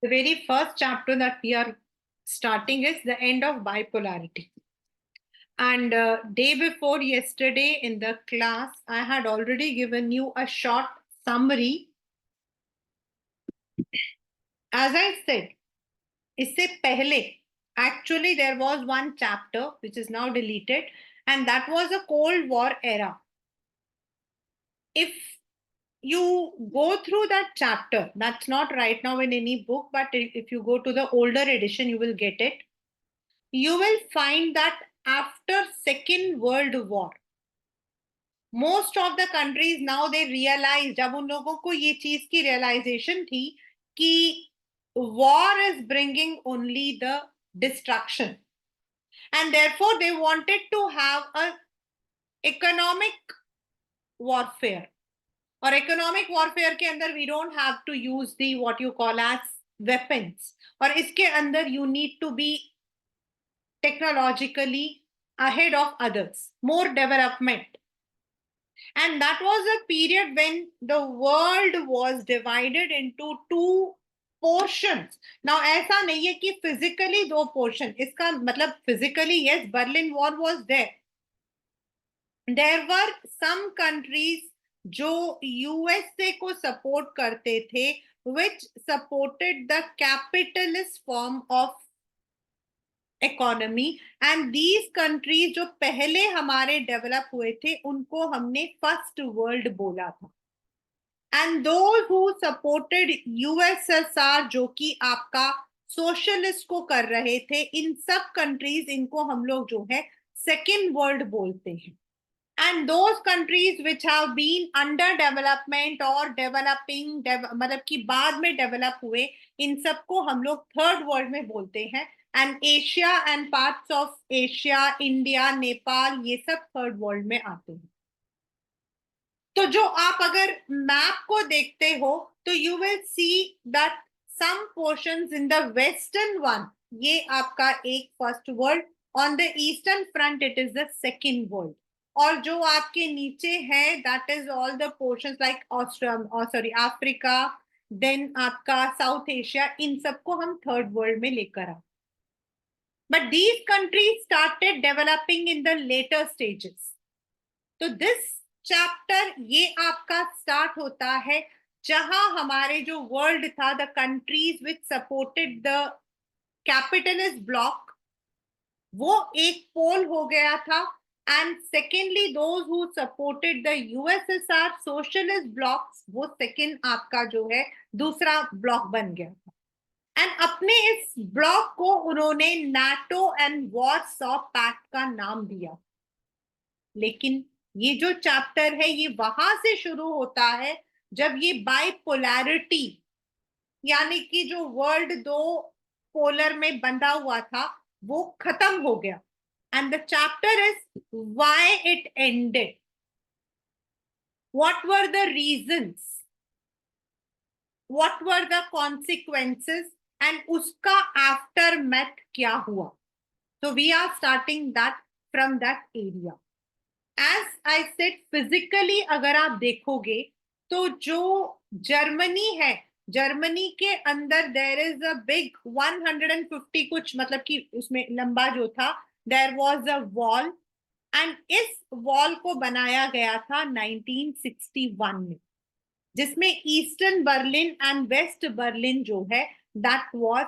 The very first chapter that we are starting is the end of bipolarity. And day before yesterday in the class, I had already given you a short summary. As I said, इससे पहले, actually there was one chapter which is now deleted, and that was a Cold War era. If you go through that chapter, that's not right now in any book, but if you go to the older edition, you will get it. You will find that after Second World War, most of the countries now they realize, जब उन लोगों को ये चीज की realization थी कि war is bringing only the destruction, and therefore they wanted to have a economic warfare. और economic warfare के अंदर we don't have to use the what you call as weapons, और इसके अंदर you need to be technologically ahead of others, more development. And that was a period when the world was divided into two portions. Now ऐसा नहीं है कि physically दो portion, इसका मतलब physically yes, Berlin Wall was there. There were some countries जो USA को support करते थे, which supported the capitalist form of economy, and these countries जो पहले हमारे डेवलप हुए थे उनको हमने फर्स्ट वर्ल्ड बोला था. And those who supported USSR जो कि आपका सोशलिस्ट को कर रहे थे, इन सब कंट्रीज इनको हम लोग जो है सेकेंड वर्ल्ड बोलते हैं. And those countries which have been under development और डेवलपिंग, मतलब कि बाद में डेवलप हुए, इन सबको हम लोग थर्ड वर्ल्ड में बोलते हैं. And Asia and parts of Asia, India, Nepal, ये सब थर्ड वर्ल्ड में आते हैं. तो जो आप अगर मैप को देखते हो तो you will see that some portions in the western one, ये आपका एक first world, on the eastern front it is the second world, और जो आपके नीचे है that is all the portions like Africa, then आपका साउथ एशिया, इन सबको हम थर्ड वर्ल्ड में लेकर आए. But these countries started developing in the later stages. तो this chapter ये आपका start होता है जहां हमारे जो world था, the countries which supported the capitalist bloc, वो एक पोल हो गया था. And secondly, those who supported the USSR socialist blocks, वो second आपका जो है दूसरा block बन गया था. एंड अपने इस ब्लॉक को उन्होंने नाटो एंड वॉरसॉ पैक्ट का नाम दिया. लेकिन ये जो चैप्टर है ये वहां से शुरू होता है जब ये बाइपोलैरिटी, यानी कि जो वर्ल्ड दो पोलर में बंधा हुआ था, वो खत्म हो गया. And the chapter is why it ended, what were the reasons, what were the consequences, and उसका आफ्टर मैथ क्या हुआ. So we are starting that from that area. As I said, physically अगर आप देखोगे तो जो जर्मनी है, Germany के अंदर there is a big 150 कुछ, मतलब कि उसमें लंबा जो था, there was a wall, and इस वॉल को बनाया गया था 1961 में, जिसमें eastern Berlin and west Berlin जो है दैट वाज,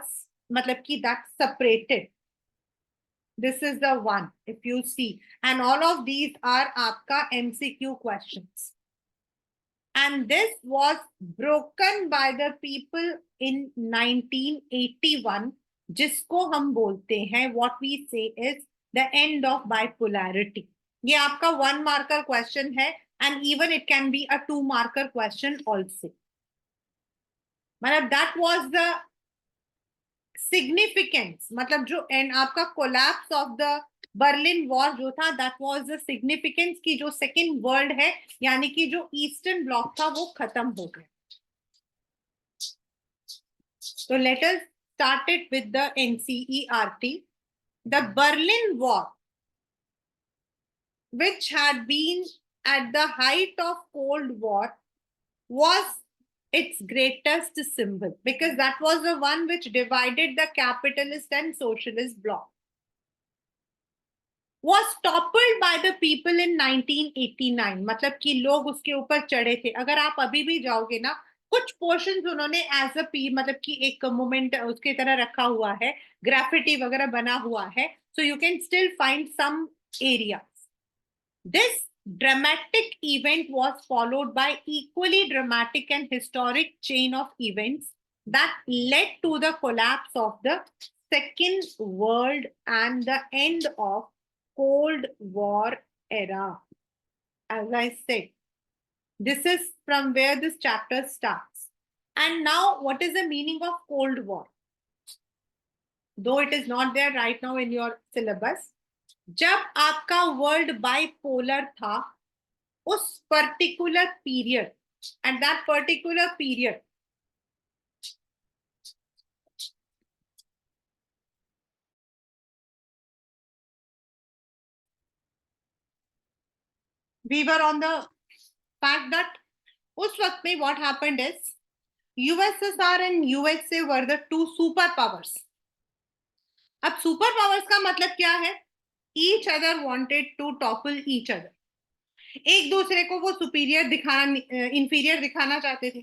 मतलब कि that separated. This is the one if you see, and all of these are आपका MCQ questions. And this was broken by the people in 1981, जिसको हम बोलते हैं, what we say is the end of bipolarity. ये आपका 1 marker question है, and even it can be a 2 marker question also. मतलब that was the significance, मतलब जो एंड आपका collapse of the Berlin war जो था, that was the significance की जो सेकेंड वर्ल्ड है, यानी कि जो ईस्टर्न ब्लॉक था वो खत्म हो गया. तो let us start it with the NCERT. The Berlin War, which had been at the height of Cold War, was its greatest symbol, because that was the one which divided the capitalist and socialist bloc, was toppled by the people in 1989. मतलब कि लोग उसके ऊपर चढ़े थे. अगर आप अभी भी जाओगे ना, कुछ पोर्शंस उन्होंने एज अ पी मतलब कि एक मोमेंट उसके तरह रखा हुआ है, ग्राफिटी वगैरह बना हुआ है, so you can still find some area. This dramatic event was followed by equally dramatic and historic chain of events that led to the collapse of the Second World and the end of Cold War era. As I said, this is from where this chapter starts. And now, what is the meaning of Cold War? Though it is not there right now in your syllabus, जब आपका world bipolar था, उस particular period, at that particular period we were on the fact that उस वक्त में what happened is USSR and USA were the two super powers. अब super powers का मतलब क्या है? Each other wanted to topple each other. एक दूसरे को वो सुपीरियर दिखाना, इंफीरियर दिखाना चाहते थे.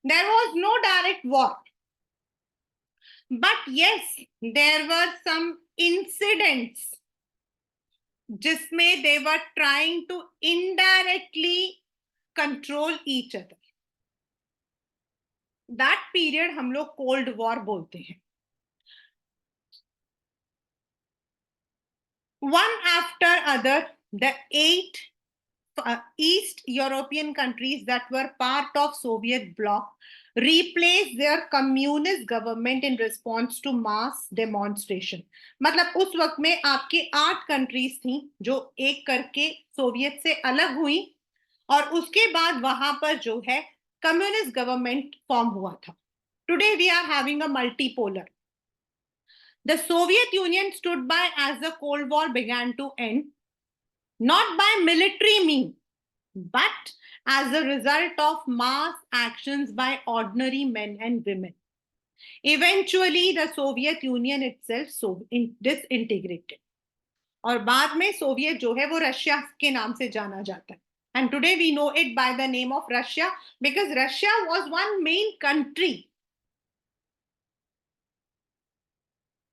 There was no direct war, but yes, there were some incidents जिसमें they were trying to indirectly control each other. That period हम लोग कोल्ड वॉर बोलते हैं. One after other, the 8 East European countries that were part of Soviet bloc replaced their communist government in response to mass demonstration. मतलब उस वक्त में आपके 8 countries थी जो एक करके सोवियत से अलग हुई, और उसके बाद वहां पर जो है कम्युनिस्ट गवर्नमेंट फॉर्म हुआ था. Today we are having a multipolar. The Soviet Union stood by as the Cold War began to end, not by military means, but as a result of mass actions by ordinary men and women. Eventually, the Soviet Union itself disintegrated. और बाद में Soviet जो है वो Russia के नाम से जाना जाता है. And today we know it by the name of Russia, because Russia was one main country.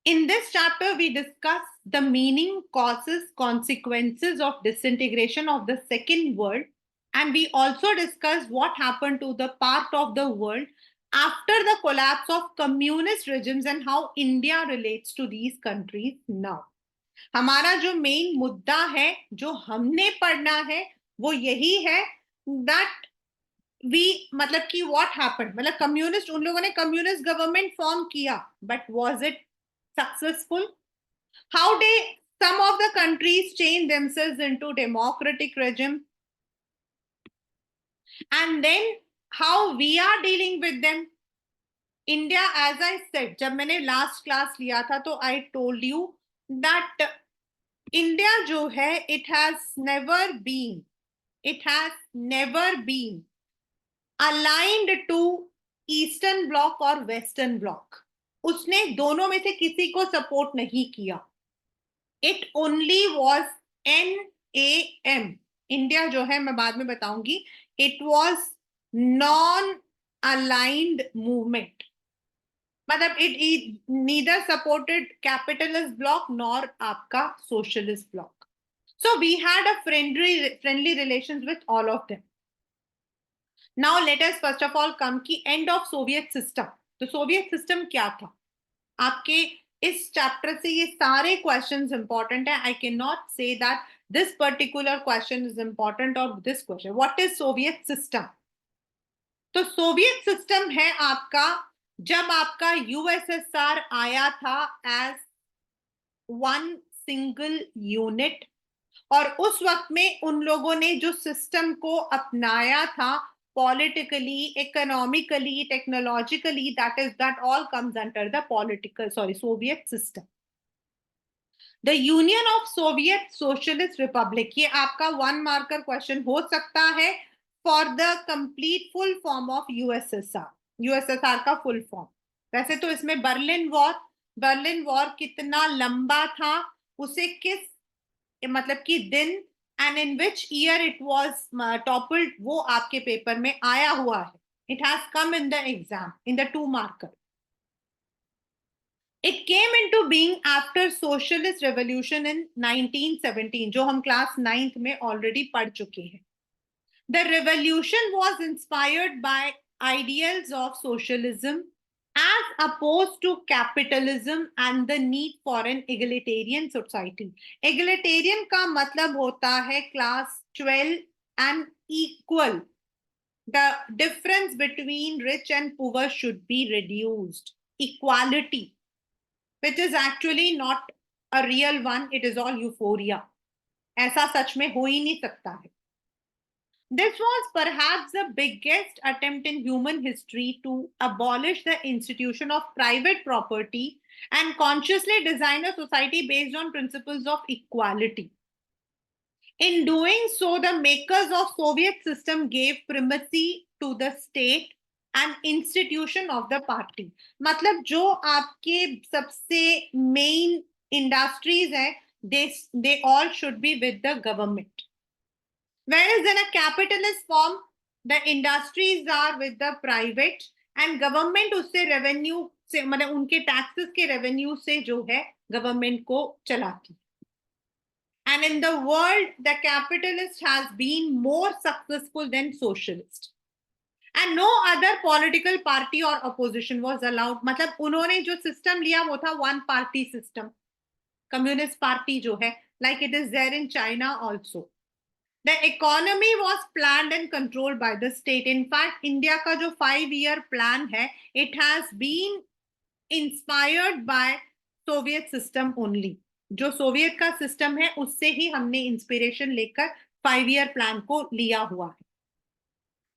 In this chapter, we discuss the meaning, causes, consequences of disintegration of the Second World, and we also discuss what happened to the part of the world after the collapse of communist regimes and how India relates to these countries now. हमारा जो main मुद्दा है जो हमने पढ़ना है वो यही है that we मतलब कि what happened, मतलब कम्युनिस्ट, उन लोगों ने कम्युनिस्ट गवर्नमेंट फॉर्म किया, but was it successful? How did some of the countries change themselves into democratic regime? And then how we are dealing with them? India, as I said, जब मैंने last class लिया था तो I told you that India जो है it has never been aligned to Eastern Bloc और Western Bloc. उसने दोनों में से किसी को सपोर्ट नहीं किया. It only was NAM. India जो है मैं बाद में बताऊंगी. It was non-aligned movement. मतलब it neither supported capitalist bloc nor आपका socialist bloc. So we had a friendly relations with all of them. Now let us first of all come की end of Soviet system. तो Soviet system क्या था? आपके इस chapter से ये सारे क्वेश्चंस इंपॉर्टेंट है. I can not say that this particular question is important और this question. What is Soviet system? तो सोवियत सिस्टम है आपका जब आपका यूएसएसआर आया था एज वन सिंगल यूनिट, और उस वक्त में उन लोगों ने जो सिस्टम को अपनाया था politically, economically, technologically, that all comes under the Soviet system. The Union of Soviet Socialist Republic, ये आपका 1 मार्कर क्वेश्चन हो सकता है. For the complete full form of USSR, USSR का फुल फॉर्म। वैसे तो इसमें बर्लिन वॉर कितना लंबा था, उसे किस मतलब कि दिन and in which year it was toppled, वो आपके पेपर में आया हुआ है। It has come in the exam in the 2 marker. It came into being after socialist revolution in 1917, जो हम क्लास 9th में ऑलरेडी पढ़ चुके हैं। The revolution was inspired by ideals of socialism as opposed to capitalism and the need for an egalitarian society. Egalitarian का मतलब होता है class 12 and equal. The difference between rich and poor should be reduced. Equality, which is actually not a real one, it is all euphoria. ऐसा सच में हो ही नहीं सकता है। This was perhaps the biggest attempt in human history to abolish the institution of private property and consciously design a society based on principles of equality. In doing so, the makers of Soviet system gave primacy to the state and institution of the party. मतलब जो आपके सबसे main industries हैं, they all should be with the government. Whereas in a capitalist form, the industries are with the private and government उससे revenue से मतलब उनके taxes के revenue से जो है government को चलाती। And in the world, the capitalist has been more successful than socialist. And no other political party or opposition was allowed. मतलब उन्होंने जो system लिया वो था one party system, communist party जो है, like it is there in China also. The economy was planned and controlled by the state. In fact, India का जो 5-year plan है, it has been inspired by Soviet system only. जो Soviet का system है उससे ही हमने inspiration लेकर 5-year plan को लिया हुआ है।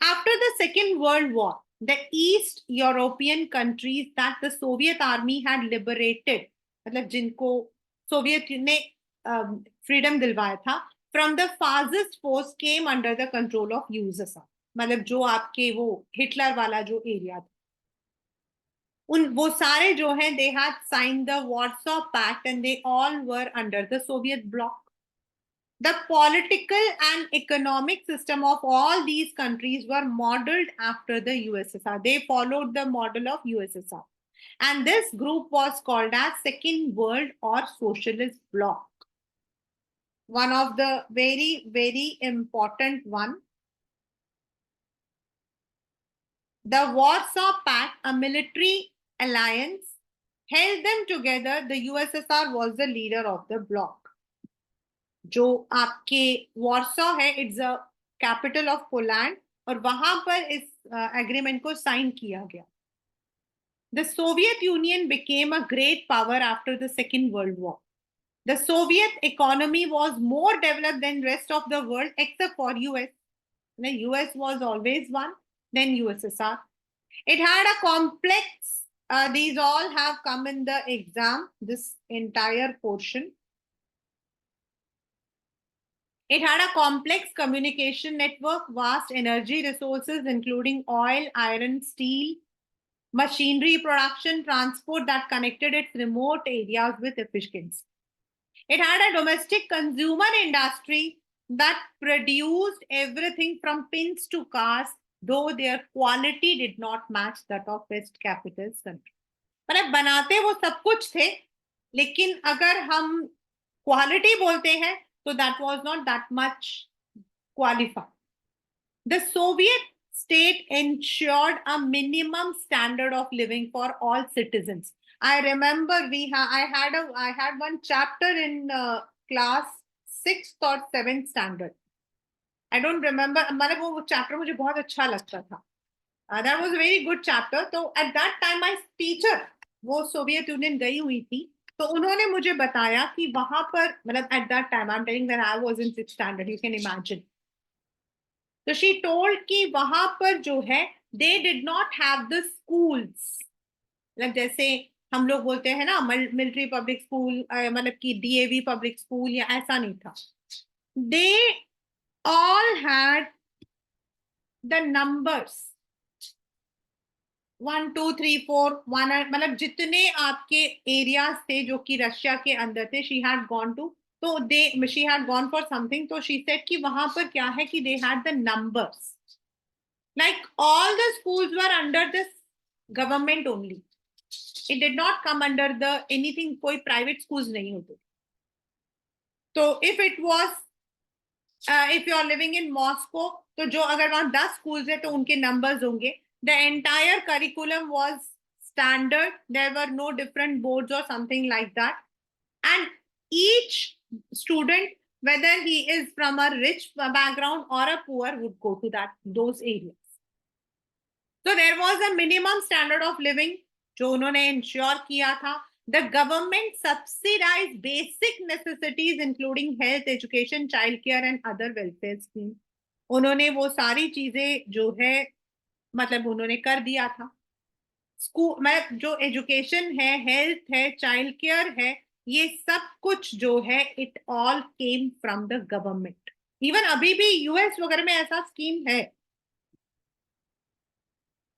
After the Second World War, the East European countries that the Soviet army had liberated, मतलब जिनको सोवियत ने फ्रीडम दिलवाया था, from the fascist force came under the control of USSR. मतलब जो आपके वो हिटलर वाला जो एरिया था, उन वो सारे जो हैं they had signed the Warsaw Pact and they all were under the Soviet bloc. The political and economic system of all these countries were modeled after the USSR. They followed the model of USSR. And this group was called as Second World or Socialist Bloc. One of the very, very important one. The Warsaw Pact, a military alliance, held them together. The USSR was the leader of the bloc. जो आपके Warsaw है, it's a capital of Poland, और वहां पर इस agreement को sign किया गया। The Soviet Union became a great power after the Second World War. The Soviet economy was more developed than rest of the world except for US. The US was always one, then USSR. It had a complex, these all have come in the exam, this entire portion. It had a complex communication network, vast energy resources, including oil, iron, steel, machinery production, transport that connected its remote areas with efficiency. It had a domestic consumer industry that produced everything from pins to cars, though their quality did not match that of West capitalist country. मतलब बनाते वो सब कुछ थे, लेकिन अगर हम quality बोलते हैं तो that was not that much qualified. The Soviet state ensured a minimum standard of living for all citizens. I remember I had one chapter in class 6th or 7th standard. I don't remember, मतलब वो chapter मुझे बहुत अच्छा लगता था. That was a very good chapter. तो at that time my teacher वो Soviet union गई हुई थी, तो उन्होंने मुझे बताया कि वहां पर मतलब at that time I'm telling that I was in 6th standard, you can imagine. So she told कि वहां पर जो है they did not have the schools, मतलब जैसे हम लोग बोलते हैं ना मिलिट्री पब्लिक स्कूल, मतलब कि डीएवी पब्लिक स्कूल, या ऐसा नहीं था. They all had the numbers 1 2 3 4 1, मतलब जितने आपके एरियाज थे जो कि रशिया के अंदर थे, शी हैड गॉन टू, तो they she had gone for something, तो शी सेड कि वहां पर क्या है कि they had the numbers, like all the schools were under this government only, it did not come under the anything, कोई private schools नहीं होते। तो if it was if you are living in Moscow, तो जो अगर वहां 10 schools है तो उनके नंबर्स होंगे। The entire curriculum was standard, there were no different boards और something like that, and each student, whether he is from a rich background or a poor, would go to those areas. So there was a minimum standard of living जो उन्होंने ensure किया था। The government subsidized basic necessities including health, education, child care and other welfare schemes. उन्होंने वो सारी चीजें जो है मतलब उन्होंने कर दिया था। स्कूल में जो एजुकेशन है, हेल्थ है, चाइल्ड केयर है, ये सब कुछ जो है it all came from the government. Even अभी भी यूएस वगैरह में ऐसा स्कीम है,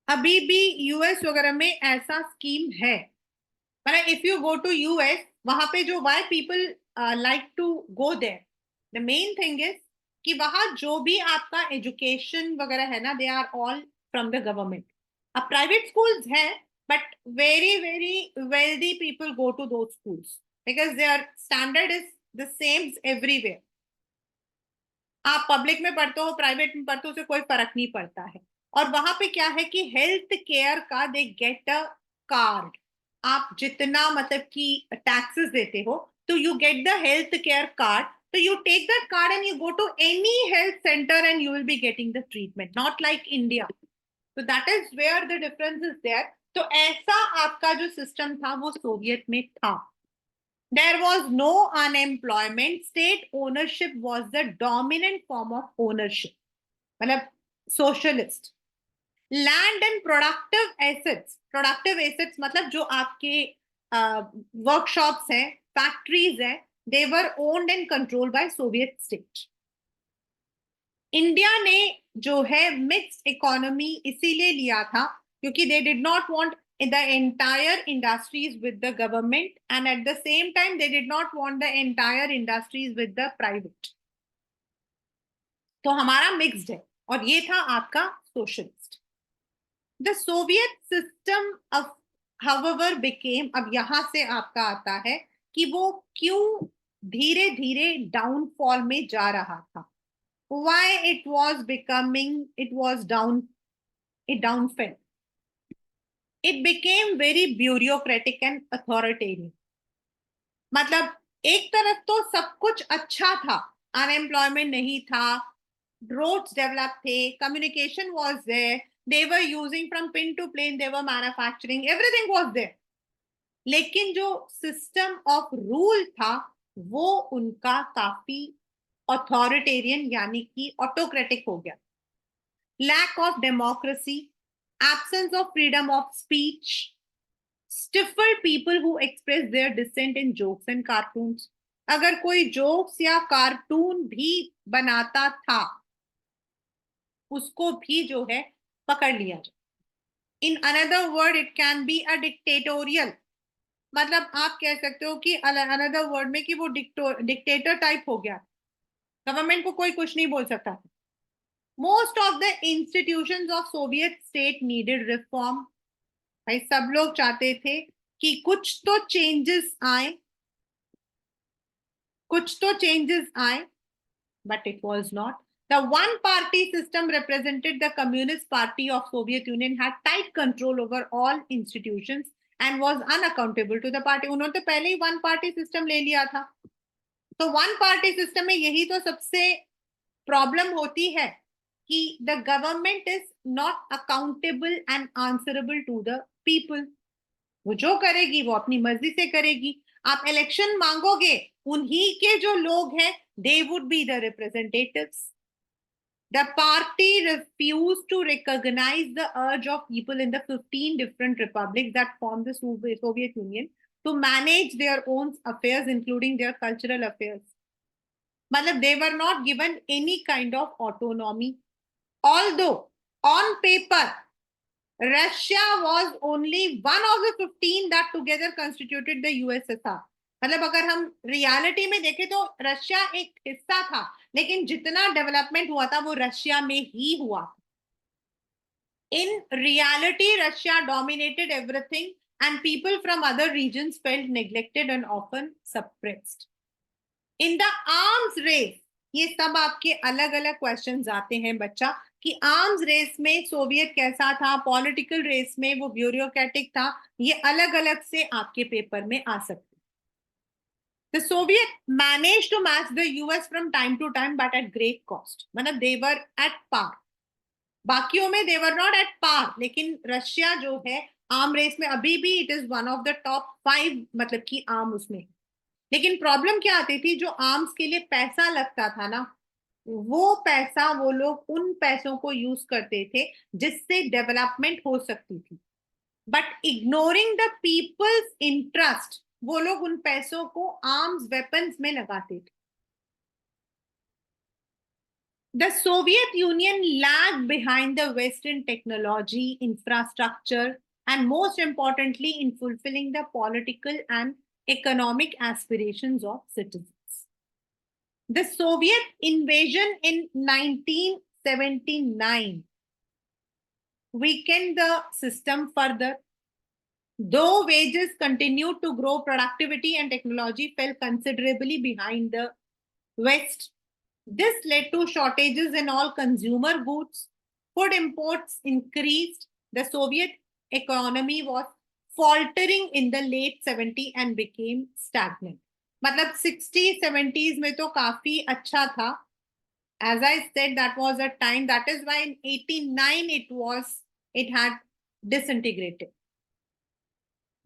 अभी भी यूएस वगैरह में ऐसा स्कीम है। मतलब if you go to US, वहां पे जो why people like to go there, the main thing is कि वहां जो भी आपका एजुकेशन वगैरह है ना, they are all from the government. अब प्राइवेट स्कूल्स हैं, but very very wealthy people go to those schools because their standard is the same everywhere। आप पब्लिक में पढ़ते हो, प्राइवेट में पढ़ते हो, उसे कोई फर्क नहीं पड़ता है। और वहां पे क्या है कि हेल्थ केयर का दे गेट अ कार्ड, आप जितना मतलब कि टैक्सेस देते हो, तो you get the health care card, तो you take that card and you go to any health center and you will be getting the treatment, not like India। तो that is where the difference is there। तो ऐसा आपका जो system था वो Soviet में था। There was no unemployment, state ownership was the dominant form of ownership, मतलब socialist। Land and productive assets मतलब जो आपके वर्कशॉप्स हैं, फैक्ट्रीज हैं, they were owned and controlled by Soviet state. India ने जो है मिक्स्ड इकोनॉमी इसीलिए लिया था क्योंकि they did not want the entire industries with the government, and at the same time they did not want the entire industries with the private। तो हमारा mixed है, और ये था आपका socialist. The Soviet system of however became, अब यहां से आपका आता है कि वो क्यों धीरे धीरे डाउनफॉल में जा रहा था। Why it was becoming, it was down, it downfell। It became very bureaucratic and authoritarian। मतलब एक तरफ तो सब कुछ अच्छा था, अनएम्प्लॉयमेंट नहीं था, रोड्स डेवलप थे, communication was there, they were using from pin to plane, they were manufacturing, everything was there। लेकिन जो सिस्टम ऑफ रूल था वो उनका काफी ऑथोरिटेरियन यानी कि ऑटोक्रेटिक हो गया। Lack of democracy, absence of freedom of speech, stifled people who express their dissent in jokes and cartoons। अगर कोई जोक्स या कार्टून भी बनाता था उसको भी जो है पकड़ लिया जाए। In another word it can be a dictatorial, मतलब आप कह सकते हो कि अनदर वर्ड में कि वो डिक्टेटर टाइप हो गया, गवर्नमेंट को कोई कुछ नहीं बोल सकता था। Most of the institutions of Soviet state needed reform. भाई सब लोग चाहते थे कि कुछ तो चेंजेस आए, कुछ तो चेंजेस आए, but it was not। The one party system represented the Communist Party of Soviet Union had tight control over all institutions and was unaccountable to the party। उन्होंने तो पहले ही वन पार्टी सिस्टम ले लिया था। तो one party system में यही तो सबसे प्रॉब्लम होती है कि the government is not accountable and answerable to the people. वो जो करेगी वो अपनी मर्जी से करेगी। आप इलेक्शन मांगोगे, उन्हीं के जो लोग हैं they would be the representatives। The party refused to recognize the urge of people in the 15 different republics that formed the Soviet Union to manage their own affairs including their cultural affairs। मतलब they were not given any kind of autonomy, although On paper, Russia was only one of the 15 that together constituted the USSR. मतलब अगर हम reality में देखें तो Russia एक हिस्सा था, लेकिन जितना डेवलपमेंट हुआ था वो रशिया में ही हुआ. In reality, Russia dominated everything, and people from other regions felt neglected and often suppressed. In the arms race, ये सब आपके अलग अलग क्वेश्चंस आते हैं बच्चा, कि आर्म्स रेस में सोवियत कैसा था, पॉलिटिकल रेस में वो ब्यूरोक्रेटिक था, ये अलग अलग से आपके पेपर में आ सकते. The Soviet managed to match the US from time to time, but at great cost. मतलब they were at par. बाकियों में they were not at par, लेकिन रशिया जो है आर्म रेस में अभी भी it is one of the top 5, मतलब कि आर्म उसमें. लेकिन प्रॉब्लम क्या आती थी, जो आर्म्स के लिए पैसा लगता था ना, वो पैसा वो लोग उन पैसों को यूज करते थे जिससे डेवलपमेंट हो सकती थी, but ignoring the people's interest वो लोग उन पैसों को आर्म्स वेपन्स में लगाते थे. The Soviet Union lagged behind the West in technology, infrastructure, and most importantly in fulfilling the political and economic aspirations of citizens. The Soviet invasion in 1979 weakened the system further. Though wages continued to grow, productivity and technology fell considerably behind the West. This led to shortages in all consumer goods. Food imports increased. The Soviet economy was faltering in the late 70s and became stagnant. मतलब 60s 70s में तो काफी अच्छा था. As I said, that was a time, that is why in 89 it had disintegrated.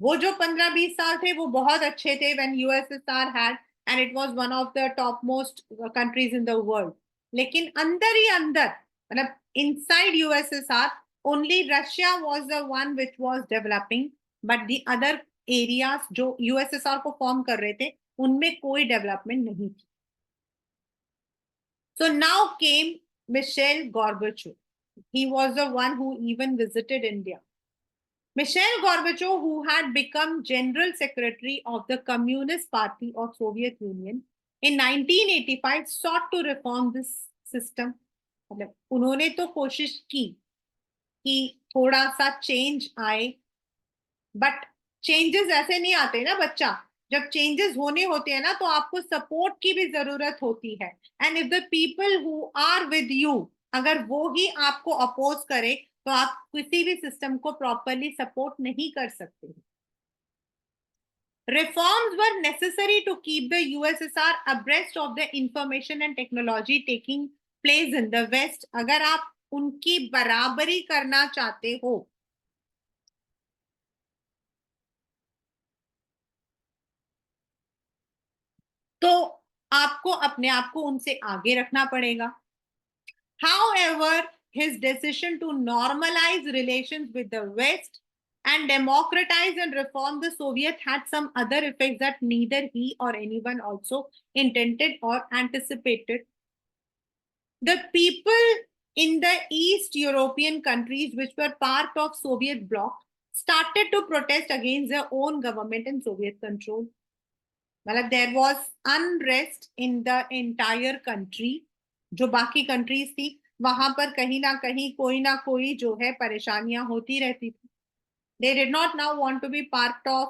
वो जो 15-20 साल थे वो बहुत अच्छे थे when USSR had, and it was one of the topmost countries in the world. लेकिन अंदर ही अंदर, मतलब inside USSR only Russia was the one which was developing, but the other areas जो USSR को फॉर्म कर रहे थे उनमें कोई डेवलपमेंट नहीं थी. So now came Mikhail Gorbachev. He was the one who even visited India. Mikhail Gorbachev, who had become General Secretary of the Communist Party of Soviet Union in 1985, sought to reform this system. मतलब उन्होंने तो कोशिश की कि थोड़ा सा change आए, but changes ऐसे नहीं आते ना बच्चा. जब चेंजेस होने होते हैं ना तो आपको सपोर्ट की भी जरूरत होती है. And if the people who are with you, अगर वो ही आपको अपोज करे तो आप किसी भी सिस्टम को प्रॉपरली सपोर्ट नहीं कर सकते. Reforms were necessary to keep the USSR abreast of the information and technology taking place in the West. अगर आप उनकी बराबरी करना चाहते हो तो आपको अपने आप को उनसे आगे रखना पड़ेगा. However, his decision to normalize relations with the West and democratize and reform the Soviet had some other effects that neither he or anyone also intended or anticipated. The people in the East European countries, which were part of Soviet bloc, started to protest against their own government and Soviet control. मतलब there was unrest in the entire country. जो बाकी countries थी वहां पर कहीं ना कोई जो है परेशानियां होती रहती थी. They did not now want to be part of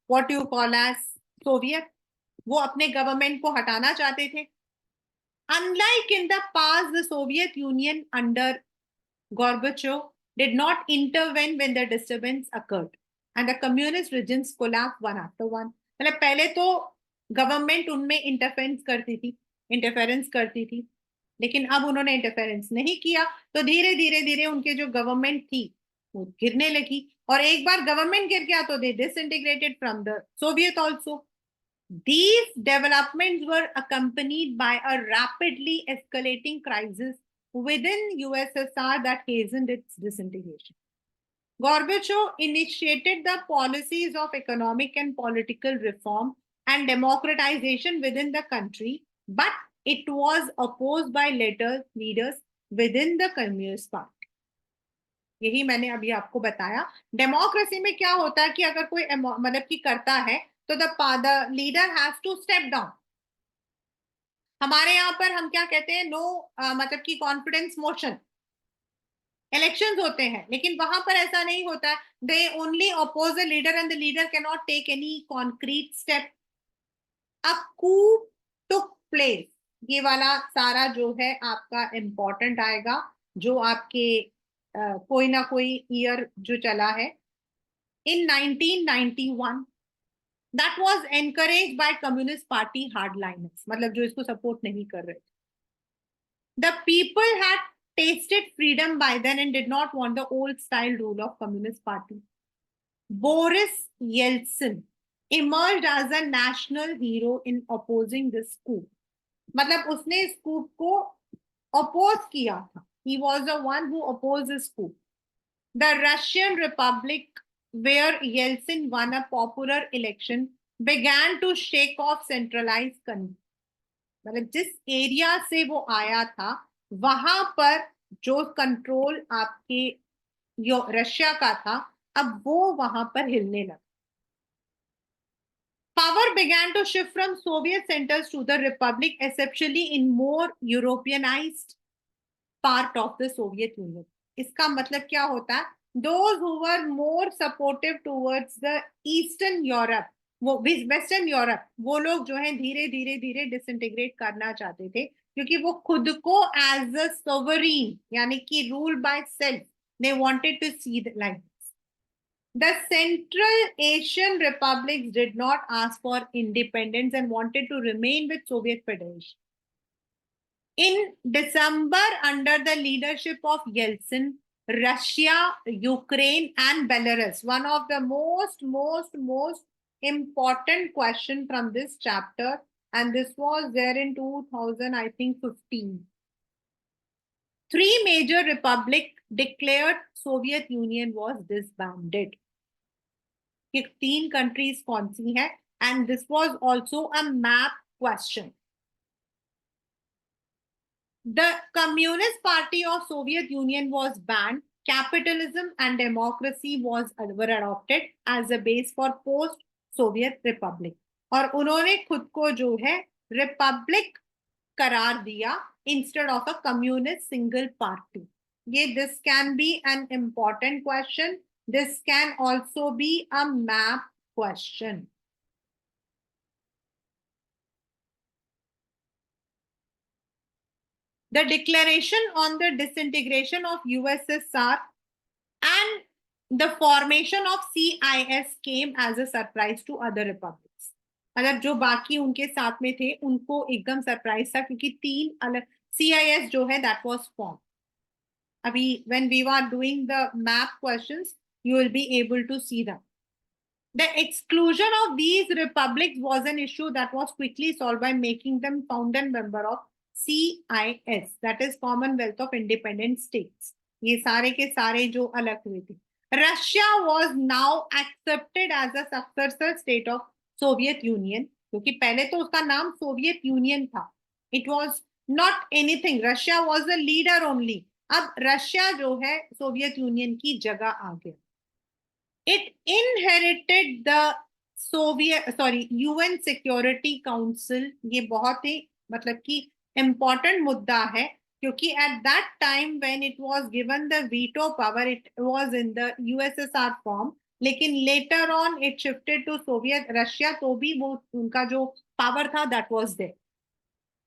what you call as Soviet. वो अपने गवर्नमेंट को हटाना चाहते थे. Unlike in the past, the Soviet Union under Gorbachev did not intervene when the disturbance occurred, and the communist regimes collapsed one after one. मतलब पहले तो government उनमें इंटरफेरेंस करती थी, लेकिन अब उन्होंने इंटरफेरेंस नहीं किया तो धीरे धीरे धीरे उनके जो गवर्नमेंट थी वो गिरने लगी. और एक बार गवर्नमेंट गिर गया तो they disintegrated from the Soviet also. These developments were accompanied by a rapidly escalating crisis within USSR that hastened its disintegration. Gorbachev initiated the policies of economic and political reform and democratization within the country, but it was opposed by later leaders within the Communist Party. यही मैंने अभी आपको बताया। Democracy में क्या होता है कि अगर कोई मतलब की करता है तो the leader has to step down. हमारे यहाँ पर हम क्या कहते हैं, नो मतलब की कॉन्फिडेंस मोशन, इलेक्शंस होते हैं, लेकिन वहां पर ऐसा नहीं होता है। They only oppose the leader and the leader can not take any concrete step. अब कू टुक प्लेस, ये वाला सारा जो है आपका इम्पोर्टेंट आएगा, जो आपके कोई ना कोई ईयर जो चला है in 1991, that was encourage by communist party hardliners, मतलब जो इसको सपोर्ट नहीं कर रहे थे। The people had tasted freedom by then and did not want the old style rule of Communist Party. Boris Yeltsin emerged as a national hero in opposing this coup. मतलब उसने इस coup को oppose किया था. He was the one who opposed this coup. The Russian Republic, where Yeltsin won a popular election, began to shake off centralized control. मतलब जिस area से वो आया था वहां पर जो कंट्रोल आपके रशिया का था, अब वो वहां पर हिलने लगा। Power began to shift from Soviet centers to the Republic, especially in more Europeanized part of the Soviet Union. इसका मतलब क्या होता है, those who were more supportive towards the Eastern Europe, वो वेस्टर्न यूरोप, वो लोग जो है धीरे धीरे धीरे डिसइंटीग्रेट करना चाहते थे, क्योंकि वो खुद को एज अ सोवरीन यानी कि rule by self, they wanted to see like the Central Asian republics did not ask for independence and wanted to remain with Soviet Federation. In December, under the leadership of Yeltsin, Russia, Ukraine, and Belarus, one of the most important question from this chapter, and this was there in 2000, I think 15. Three major republic declared Soviet Union was disbanded. कि 3 countries कौन सी है, and this was also a map question. The Communist Party of Soviet Union was banned. Capitalism and democracy were adopted as a base for post-Soviet Republic. और उन्होंने खुद को जो है Republic करार दिया instead of a communist single party. ये this can be an important question. This can also be a map question. The declaration on the disintegration of USSR and the formation of CIS came as a surprise to other republics. मतलब जो बाकी उनके साथ में थे उनको एकदम surprise था, क्योंकि 3 अलग CIS जो है that was formed. अभी when we were doing the map questions, you will be able to see them. The exclusion of these republics was an issue that was quickly solved by making them founding member of CIS, that is Commonwealth of Independent States. ये सारे के सारे जो अलग हुए थे. Russia was now accepted as a successor state of Soviet Union, क्योंकि पहले तो उसका नाम सोवियत यूनियन था. It was not anything. Russia was the leader only. अब रशिया जो है सोवियत यूनियन की जगह आ गया. It inherited the UN Security Council. ये बहुत ही मतलब कि important मुद्दा है, क्योंकि at that time when it was given the veto power, it was in the USSR form, लेकिन later on it shifted to Soviet Russia, तो भी वो उनका जो power था that was there.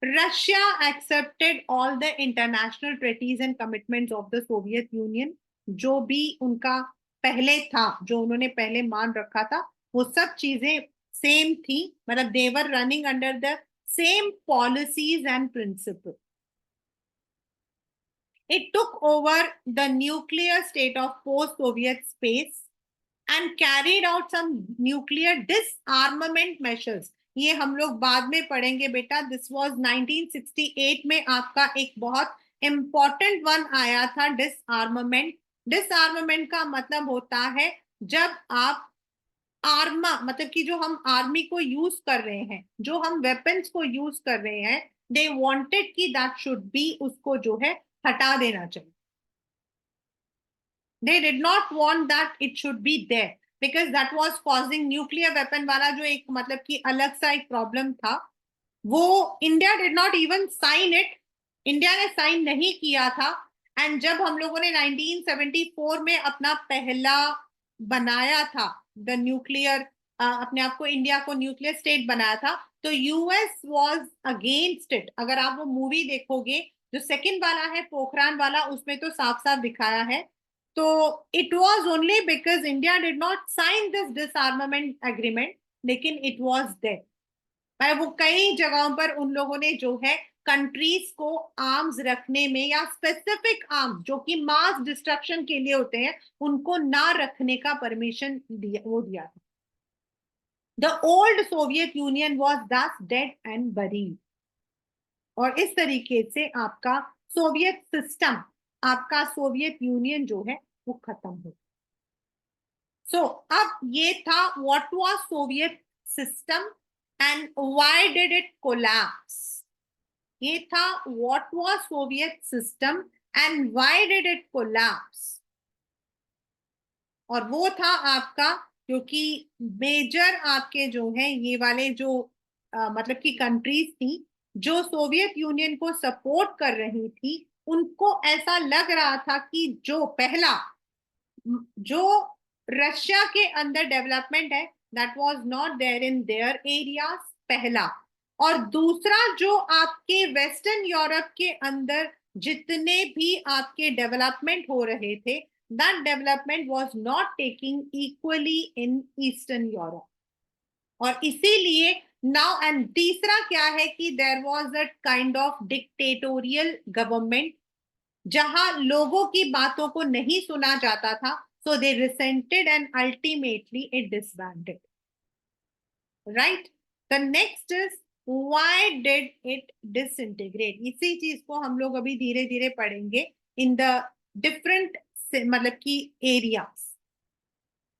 Russia accepted all the international treaties and commitments of the Soviet Union. जो भी उनका पहले था, जो उन्होंने पहले मान रखा था, वो सब चीजें सेम थी. मतलब they were running under the same policies and principles. It took over the nuclear state of post-Soviet space and carried out some nuclear disarmament measures. ये हम लोग बाद में पढ़ेंगे बेटा. दिस वाज 1968 में आपका एक बहुत इंपॉर्टेंट वन आया था, डिसआर्मामेंट. डिसआर्मामेंट का मतलब होता है जब आप आर्मा, मतलब कि जो हम आर्मी को यूज कर रहे हैं, जो हम वेपन्स को यूज कर रहे हैं, दे वांटेड कि दैट शुड बी, उसको जो है हटा देना चाहिए. They did not want that it should be there because that was causing nuclear weapon वाला जो एक मतलब कि अलग सा एक प्रॉब्लम था, वो India did not even sign it, India ने साइन नहीं किया था। एंड जब हम लोगों ने 1974 में अपना पहला बनाया था द न्यूक्लियर, अपने आप को इंडिया को न्यूक्लियर स्टेट बनाया था, तो यूएस वाज अगेंस्ट इट। अगर आप वो मूवी देखोगे जो सेकंड वाला है पोखरान वाला, उसमें तो साफ साफ दिखाया है। तो it was only because India did not sign this disarmament agreement, लेकिन इट वाज देयर। भाई वो कई जगहों पर उन लोगों ने जो है कंट्रीज को आर्म्स रखने में या स्पेसिफिक आर्म्स जो कि मास डिस्ट्रक्शन के लिए होते हैं उनको ना रखने का परमिशन दिया, वो दिया था। The old Soviet union was दस डेड एंड बरीड। और इस तरीके से आपका सोवियत सिस्टम, आपका सोवियत यूनियन जो है वो खत्म हो। सो अब ये था what was Soviet system and why did it collapse. ये था what was Soviet system and why did it collapse. और वो था आपका, क्योंकि मेजर आपके जो है ये वाले जो मतलब कि कंट्रीज थी जो सोवियत यूनियन को सपोर्ट कर रही थी, उनको ऐसा लग रहा था कि जो पहला जो रशिया के अंदर डेवलपमेंट है that was not there in their areas, पहला। और दूसरा जो आपके वेस्टर्न यूरोप के अंदर जितने भी आपके डेवलपमेंट हो रहे थे, that development was not taking equally in eastern Europe. और इसीलिए नाउ एंड तीसरा क्या है कि there was a kind of dictatorial government जहां लोगों की बातों को नहीं सुना जाता था, so they resented and ultimately it disbanded, right? The next is why did it disintegrate। इसी चीज को हम लोग अभी धीरे धीरे पढ़ेंगे in the different मतलब की areas।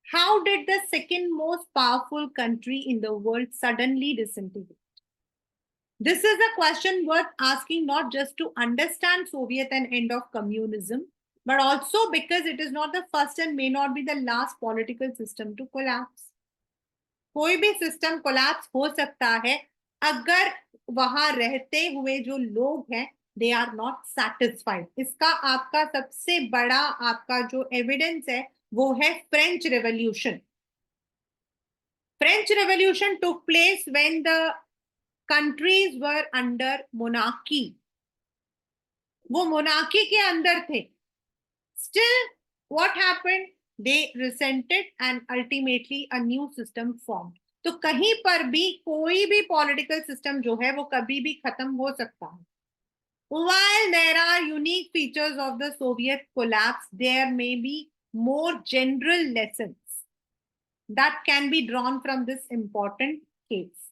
How did the second most powerful country in the world suddenly disintegrate? This is a question worth asking, not just to understand Soviet and end of communism, but also because it is not the first and may not be the last political system to collapse. कोई भी system collapse हो सकता है अगर वहां रहते हुए जो लोग हैं दे आर नॉट सेटिस्फाइड। इसका आपका सबसे बड़ा आपका जो एविडेंस है वो है French revolution. French revolution took place when the countries were under monarchy. वो मोनार्की के अंदर थे। Still what happened, they resented and ultimately a new system form. तो कहीं पर भी कोई भी पॉलिटिकल सिस्टम जो है वो कभी भी खत्म हो सकता है। While there are unique features of the Soviet collapse, there may be more general lessons that can be drawn from this important case.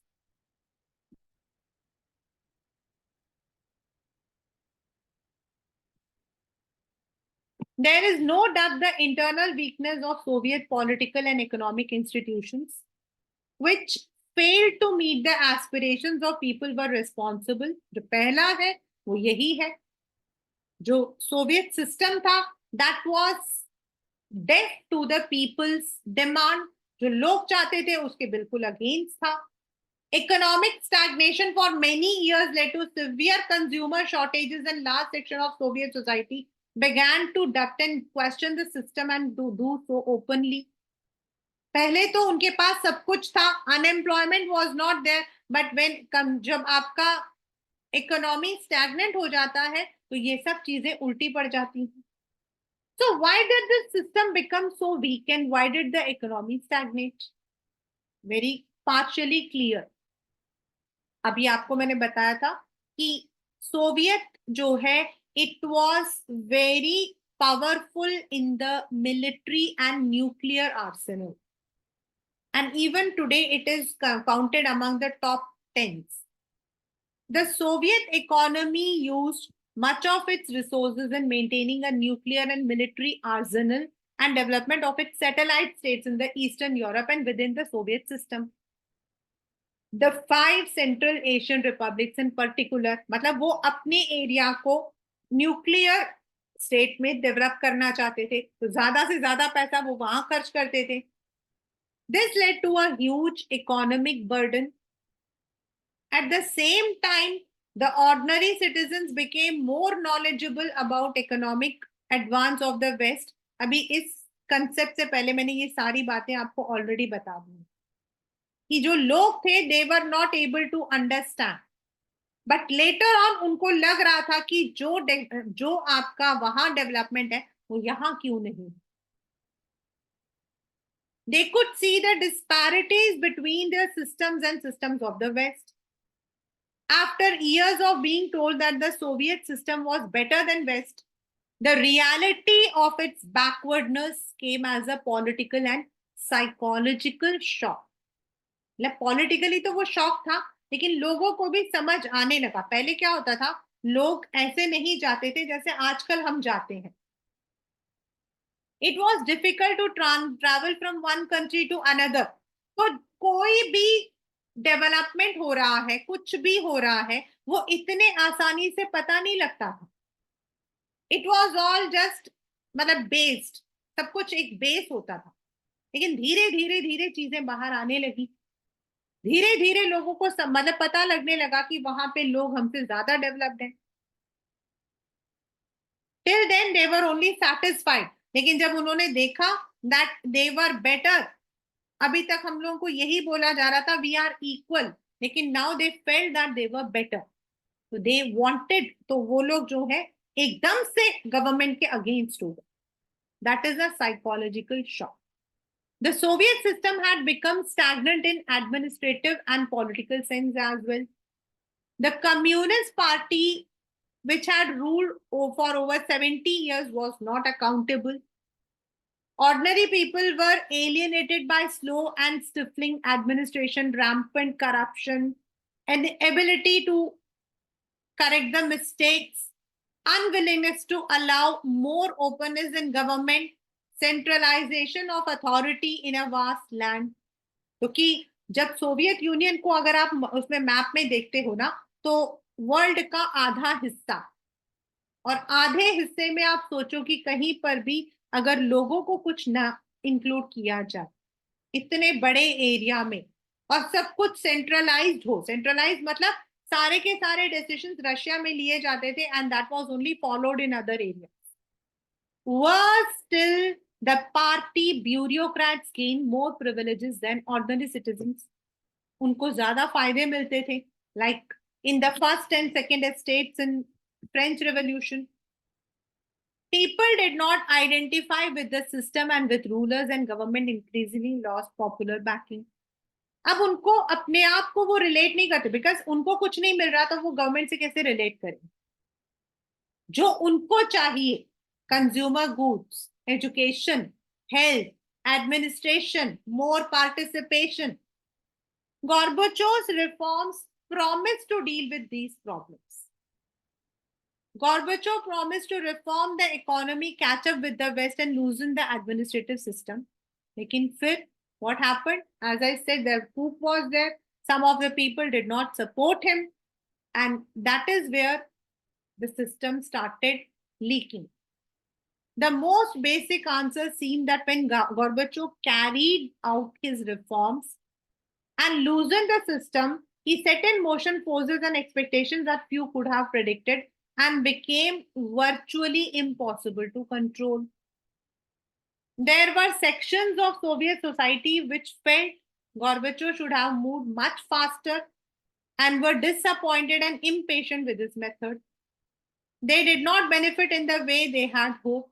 There is no doubt the internal weakness of Soviet political and economic institutions, which failed to meet the aspirations of people were responsible. जो पहला है वो यही है, जो Soviet system था that was deaf to the people's demand। जो लोग चाहते थे उसके बिल्कुल अगेंस्ट था। Economic stagnation for many years led to severe consumer shortages, and large section of Soviet society began to doubt and question the system and to do so openly। पहले तो उनके पास सब कुछ था, unemployment was not there, but when जब आपका economy stagnant हो जाता है तो ये सब चीजें उल्टी पड़ जाती हैं। So why did this system become so weak and why did the economy stagnate? Very partially clear। अभी आपको मैंने बताया था कि सोवियत जो है it was very powerful in the military and nuclear Arsenal, and even today it is counted among the top 10s। The Soviet economy used much of its resources in maintaining a nuclear and military arsenal and development of its satellite states in the Eastern Europe and within the Soviet system। The 5 central Asian republics in particular, मतलब वो अपने area को nuclear state में develop करना चाहते थे, तो ज्यादा से ज्यादा पैसा वो वहां खर्च करते थे. This led to a huge economic burden. At the same time, the ordinary citizens became more knowledgeable about economic advance of the West. अभी इस कंसेप्ट से पहले मैंने ये सारी बातें आपको ऑलरेडी बता दी कि जो लोग थे they were not able to understand, but later on उनको लग रहा था कि जो आपका वहां डेवलपमेंट है वो यहाँ क्यों नहीं. They could see the disparities between their systems and systems of the West. After years of being told that the Soviet system was better than West, the reality of its backwardness came as a political and psychological shock. मतलब politically तो वो shock था, लेकिन लोगों को भी समझ आने लगा. पहले क्या होता था, लोग ऐसे नहीं जाते थे जैसे आजकल हम जाते हैं. It was difficult to travel from one country to another. तो कोई भी डेवलपमेंट हो रहा है, कुछ भी हो रहा है, वो इतने आसानी से पता नहीं लगता था. इट वॉज ऑल जस्ट मतलब बेस्ड, सब कुछ एक बेस होता था. लेकिन धीरे धीरे धीरे चीजें बाहर आने लगी. धीरे धीरे लोगों को मतलब पता लगने लगा कि वहां पे लोग हमसे ज्यादा डेवलप्ड हैं. Till then they were only satisfied. लेकिन जब उन्होंने देखा दैट दे वर बेटर, अभी तक हम लोगों को यही बोला जा रहा था वी आर इक्वल, लेकिन now they felt that they were better. तो दे वांटेड, तो वो लोग जो है एकदम से गवर्नमेंट के अगेंस्ट हो गए. That is a psychological shock. The Soviet system had become stagnant in administrative and political sense as well. The Communist Party, which had ruled for over 70 years, was not accountable. Ordinary people were alienated by slow and stifling administration, rampant corruption, and the ability to correct the mistakes, unwillingness to allow more openness in government, centralization of authority in a vast land. क्योंकि जब Soviet union को अगर आप उसमें map में देखते हो ना, तो वर्ल्ड का आधा हिस्सा, और आधे हिस्से में आप सोचो कि कहीं पर भी अगर लोगों को कुछ ना इंक्लूड किया जाए इतने बड़े एरिया में, और सब कुछ सेंट्रलाइज्ड हो. सेंट्रलाइज मतलब सारे के सारे डिसीजंस रशिया में लिए जाते थे and that was only followed in other area. Was still the party bureaucrats gain more privileges than ordinary citizens. उनको ज्यादा फायदे मिलते थे, like in the first and second estates in French Revolution. People did not identify with the system and with rulers, and government increasingly lost popular backing. अब उनको अपने आप को वो रिलेट नहीं करते, बिकॉज उनको कुछ नहीं मिल रहा, तो वो गवर्नमेंट से कैसे रिलेट करें. जो उनको चाहिए, consumer goods, education, health, administration, more participation. Gorbachev's reforms promised to deal with these problems. Gorbachev promised to reform the economy, catch up with the West, and loosen the administrative system. लेकिन फिर what happened? As I said, the coup was there. Some of the people did not support him, and that is where the system started leaking. The most basic answer seemed that when Gorbachev carried out his reforms and loosened the system, he set in motion forces and expectations that few could have predicted and became virtually impossible to control. There were sections of Soviet society which felt Gorbachev should have moved much faster and were disappointed and impatient with his method. They did not benefit in the way they had hoped,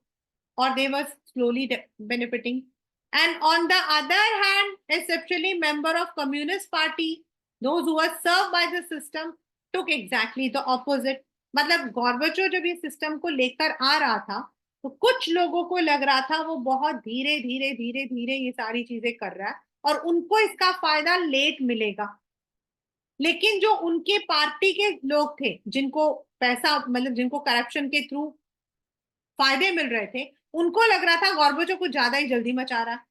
or they were slowly benefiting. And on the other hand, especially member of Communist Party, those who were served by the system, took exactly the opposite. मतलब गॉर्बेचोव जब ये system को लेकर आ रहा था, तो कुछ लोगों को लग रहा था वो बहुत धीरे धीरे धीरे धीरे ये सारी चीजें कर रहा है और उनको इसका फायदा लेट मिलेगा. लेकिन जो उनके पार्टी के लोग थे, जिनको पैसा मतलब जिनको करप्शन के थ्रू फायदे मिल रहे थे, उनको लग रहा था गॉर्बेचोव कुछ ज्यादा ही जल्दी मचा रहा है.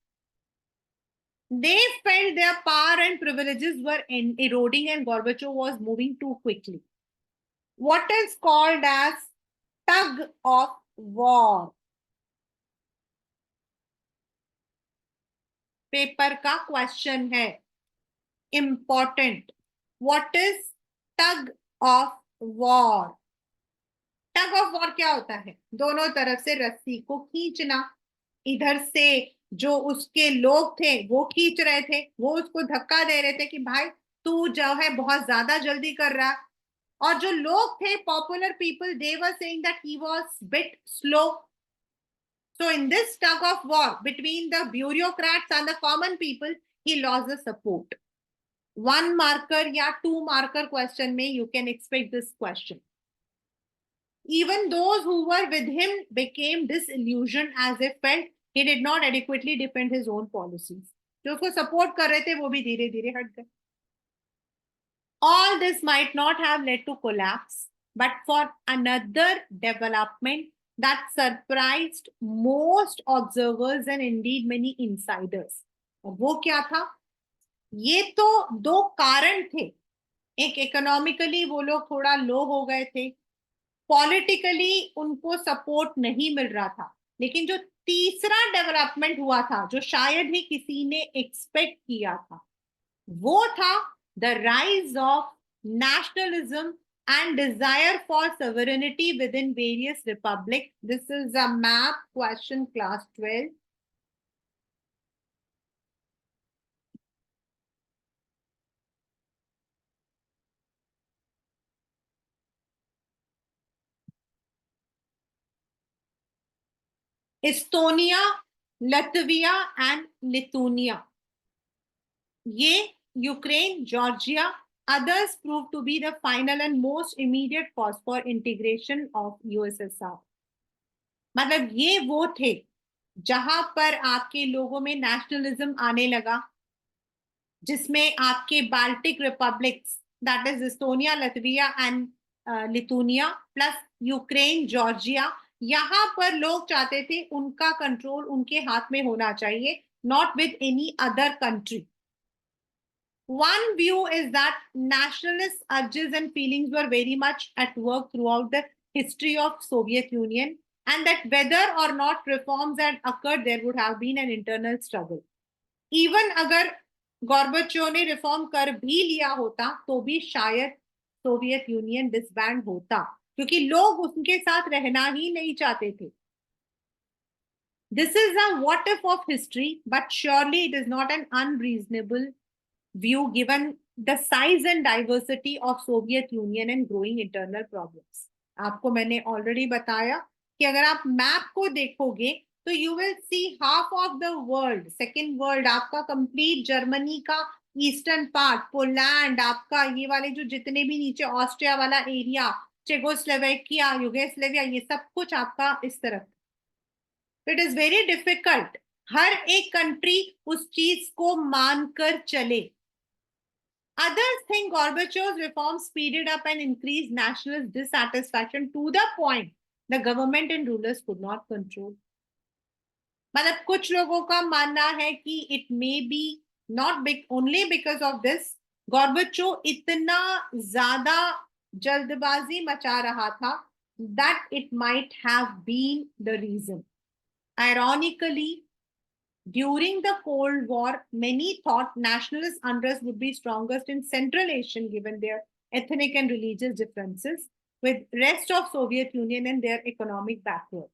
They felt their power and privileges were eroding and Gorbachev was moving too quickly. What is called as tug of war, paper का क्वेश्चन है, important. What is tug of war? Tug of war क्या होता है? दोनों तरफ से रस्सी को खींचना। इधर से जो उसके लोग थे वो खींच रहे थे, वो उसको धक्का दे रहे थे कि भाई तू जो है बहुत ज्यादा जल्दी कर रहा है। और जो लोग थे, popular people, they were saying that he was bit slow. So in this tug of war between the bureaucrats and the common people, he lost the support. One marker या two marker question में you can expect this question. Even those who were with him became disillusioned as they felt he did not adequately defend his own policies. जो उसको support कर रहे थे वो भी धीरे धीरे हट गए. All this might not have led to collapse, but for another development that surprised most observers and indeed many insiders. और वो क्या था? ये तो दो कारण थे। एक, इकोनॉमिकली वो लोग थोड़ा लो हो गए थे, पॉलिटिकली उनको सपोर्ट नहीं मिल रहा था। लेकिन जो तीसरा डेवलपमेंट हुआ था, जो शायद ही किसी ने एक्सपेक्ट किया था, वो था the rise of nationalism and desire for sovereignty within various republics. This is a map question, class 12. Estonia, Latvia and Lithuania. ये Ukraine, Georgia, others proved to be the final and most immediate cause for integration of USSR. मतलब ये वो थे जहां पर आपके लोगों में नेशनलिज्म आने लगा, जिसमें आपके Baltic republics, that is Estonia, लतविया and Lithuania, plus Ukraine, Georgia, यहां पर लोग चाहते थे उनका कंट्रोल उनके हाथ में होना चाहिए, not with any other country. One view is that nationalist urges and feelings were very much at work throughout the history of Soviet Union, and that whether or not reforms had occurred, there would have been an internal struggle. Even अगर गॉर्बेचोव ने reform कर भी लिया होता तो भी शायद Soviet union disband होता, क्योंकि लोग उनके साथ रहना ही नहीं चाहते थे. This is a what if of history, but surely it is not an unreasonable view given the size and diversity of Soviet Union and growing internal problems. आपको मैंने ऑलरेडी बताया कि अगर आप मैप को देखोगे तो you will C half of the world, second world आपका कंप्लीट, जर्मनी का ईस्टर्न पार्ट, पोलैंड आपका, ये वाले जो जितने भी नीचे ऑस्ट्रिया वाला एरिया, चेकोस्लोवेकिया, युगोस्लाविया, ये सब कुछ आपका इस तरफ. इट इज वेरी डिफिकल्ट हर एक कंट्री उस चीज को मानकर चले. Others think Gorbachev's reforms speeded up and increased nationalist dissatisfaction to the point the government and rulers could not control. मतलब कुछ लोगों का मानना है कि it may be not big only because of this, Gorbachev इतना ज्यादा जल्दबाजी मचा रहा था that it might have been the reason. Ironically, during the Cold War, many thought nationalist unrest would be strongest in Central Asia given their ethnic and religious differences with rest of Soviet Union and their economic backward.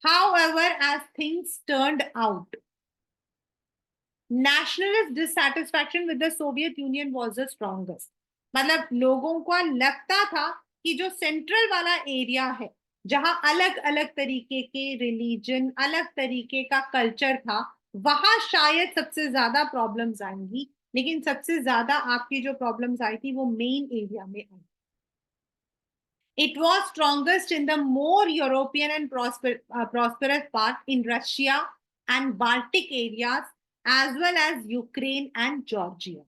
However, as things turned out, nationalist dissatisfaction with the Soviet Union was the strongest. मतलब लोगों को लगता था कि जो central वाला area है, जहां अलग अलग तरीके के रिलीजन, अलग तरीके का कल्चर था, वहां शायद सबसे ज्यादा प्रॉब्लम्स आएंगी. लेकिन सबसे ज्यादा आपकी जो प्रॉब्लम्स आई थी वो मेन एरिया में आई. It was strongest in the more European and prosperous part in Russia and Baltic areas, as well as Ukraine and Georgia.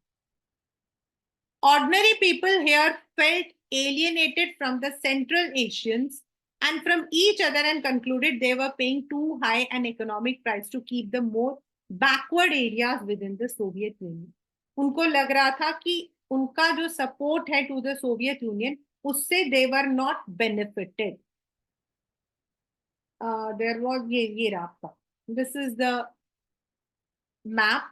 Ordinary people here felt alienated from the Central Asians and from each other and concluded they were paying too high an economic price to keep the more backward areas within the Soviet Union. उनको लग रहा था कि उनका जो support है to the Soviet union, उससे they were not benefited. there was ये रहा आपका, this is the map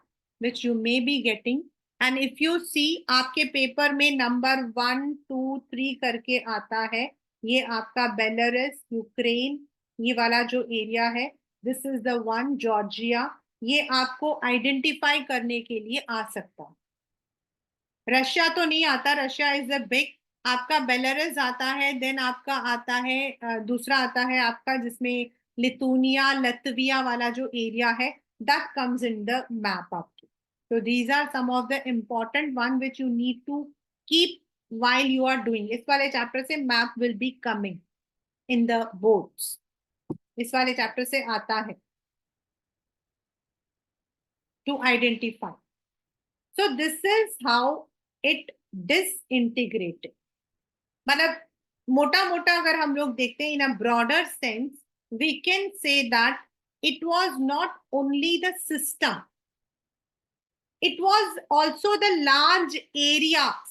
which you may be getting, and if you see आपके पेपर में नंबर 1 2 3 करके आता है, ये आपका बेलारूस, यूक्रेन, ये वाला जो एरिया है, this is the one, Georgia, ये आपको आइडेंटिफाई करने के लिए आ सकता है। रशिया तो नहीं आता, रशिया इज द बिग, आपका बेलारूस आता है, देन आपका आता है दूसरा आता है आपका जिसमें लिथुनिया, लतविया वाला जो एरिया है, that comes in the map आपकी। तो these are some of the important one which you need to keep while you are doing। इस वाले चैप्टर से map will be coming in the boards, इस वाले चैप्टर से आता है to identify. So this is how it disintegrated, मतलब मोटा मोटा अगर हम लोग देखते हैं in a broader sense, we can say that it was not only the system, it was also the large areas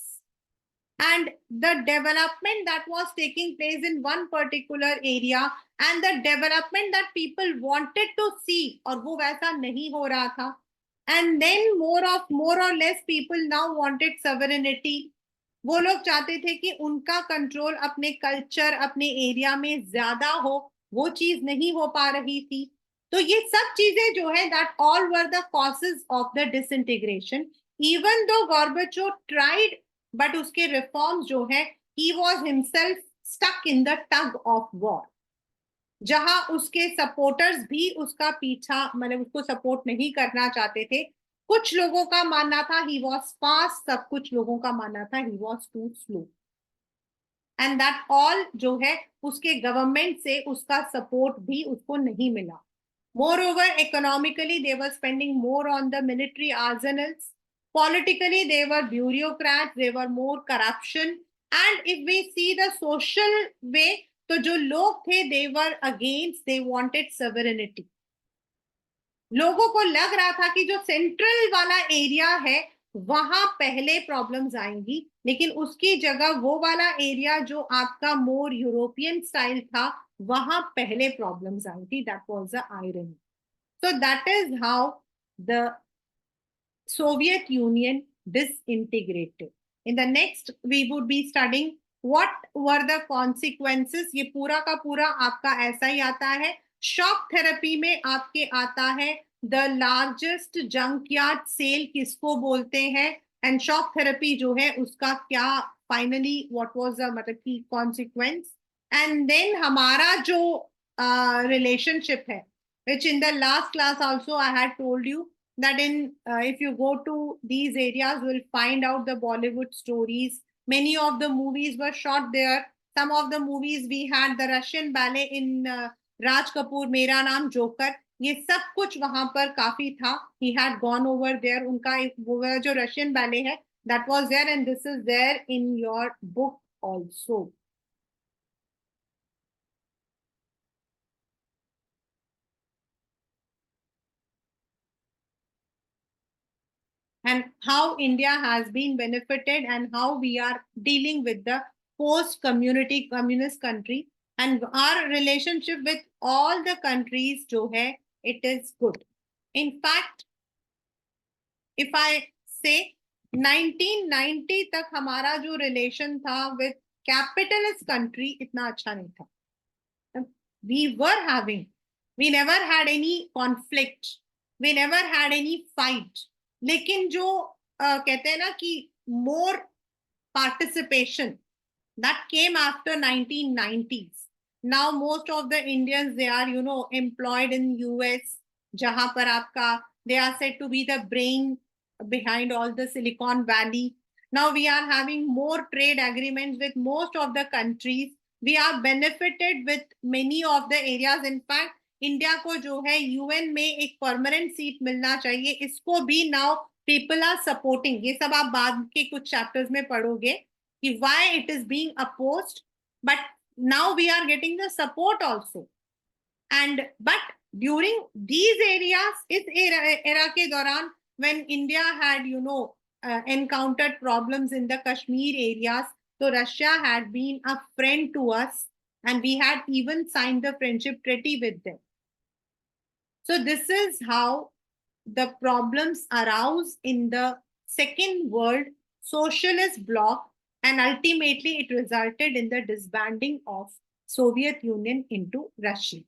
and the development that was taking place in one particular area and the development that people wanted to see, और वो वैसा नहीं हो रहा था। and then more or less people now wanted sovereignty, वो लोग चाहते थे कि उनका कंट्रोल अपने कल्चर, अपने एरिया में ज्यादा हो, वो चीज नहीं हो पा रही थी। तो ये सब चीजें जो है that all were the causes of the disintegration. Even though Gorbachev tried, but उसके रिफॉर्म्स जो है, he was himself stuck in the tug of war, जहां उसके सपोर्टर्स भी उसका पीछा, मतलब उसको सपोर्ट नहीं करना चाहते थे। कुछ लोगों का मानना था ही वॉज फास्ट, सब कुछ लोगों का मानना था he was too slow, and that all जो है उसके गवर्नमेंट से उसका सपोर्ट भी उसको नहीं मिला। Moreover, economically, they were spending more on the military arsenals. Politically, they were bureaucrats, they were more corruption. And if we see the social way, तो जो लोग थे, they were against, they wanted sovereignty. लोगों को लग रहा था कि जो सेंट्रल वाला एरिया है वहां पहले प्रॉब्लम्स आएंगी, लेकिन उसकी जगह वो वाला एरिया जो आपका मोर यूरोपियन स्टाइल था, वहां पहले प्रॉब्लम्स आई थी। That was the irony. So that is how the Soviet Union disintegrated. In the next, we would be studying what were the consequences. ये पूरा का पूरा आपका ऐसा ही आता है। शॉक थेरेपी में आपके आता है द लार्जेस्ट जंकयार्ड सेल किसको बोलते हैं, एंड शॉक थेरेपी जो है उसका क्या फाइनली व्हाट वाज द मतलब की कॉन्सिक्वेंस। एंड देन हमारा जो रिलेशनशिप है, which in the last class also I had told you that in if you go to these areas, you will find out the Bollywood stories. Many of the movies were shot there. Some of the movies we had the Russian ballet in Raj Kapoor, Mera Naam Joker, ये सब कुछ वहां पर काफी था। He had gone over there, उनका वो जो Russian ballet है, that was there, and this is there in your book also. And how India has been benefited and how we are dealing with the post-community communist country, and our relationship with all the countries जो है, it is good. In fact, if I say 1990 तक हमारा जो relation था with capitalist country इतना अच्छा नहीं था। We were having, we never had any conflict, we never had any fight, लेकिन जो कहते हैं ना कि more participation that came after 1990s. Now most of the Indians, they are employed in US, जहां पर आपका they are said to be the brain behind all the Silicon Valley. Now we are having more trade agreements with most of the countries. We are benefited with many of the areas. In fact, India को जो है UN में एक permanent seat मिलना चाहिए, इसको भी now people are supporting. ये सब आप बाद के कुछ चैप्टर्स में पढ़ोगे कि why it is being opposed, but now we are getting the support also. And but during these areas, इस era के दौरान, when India had encountered problems in the Kashmir areas, so Russia had been a friend to us. and we had even signed the friendship treaty with them. So this is how the problems arose in the Second World Socialist Bloc, and ultimately it resulted in the disbanding of Soviet Union into Russia.